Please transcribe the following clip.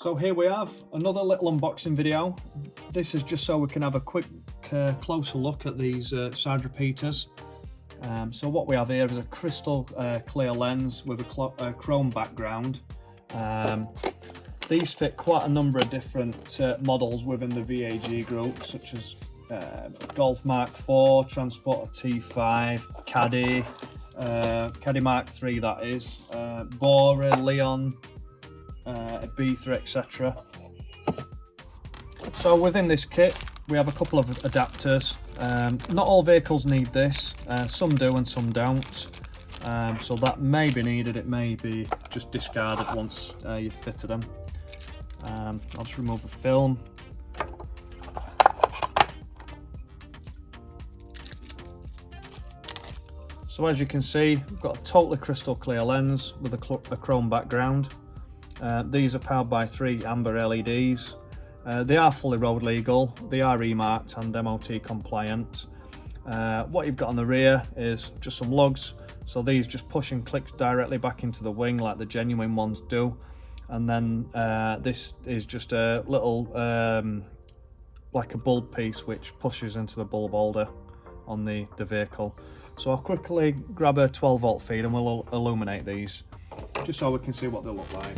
So here we have another little unboxing video. This is just so we can have a quick closer look at these side repeaters. So what we have here is a crystal clear lens with a chrome background. These fit quite a number of different models within the VAG group, such as Golf MK4, Transporter T5, Caddy, Caddy MK3 that is, Bora, Leon, Ibiza, etc. So within this kit we have a couple of adapters. Not all vehicles need this, some do and some don't. So that may be needed, it may be just discarded once you've fitted them. I'll just remove the film. So as you can see, we've got a totally crystal clear lens with a chrome background. These are powered by 3 amber LEDs. They are fully road legal, they are E-marked and MOT compliant. What you've got on the rear is just some lugs, so these just push and click directly back into the wing like the genuine ones do. And then this is just a little, like a bulb piece which pushes into the bulb holder on the vehicle. So I'll quickly grab a 12 volt feed and we'll illuminate these, just so we can see what they look like.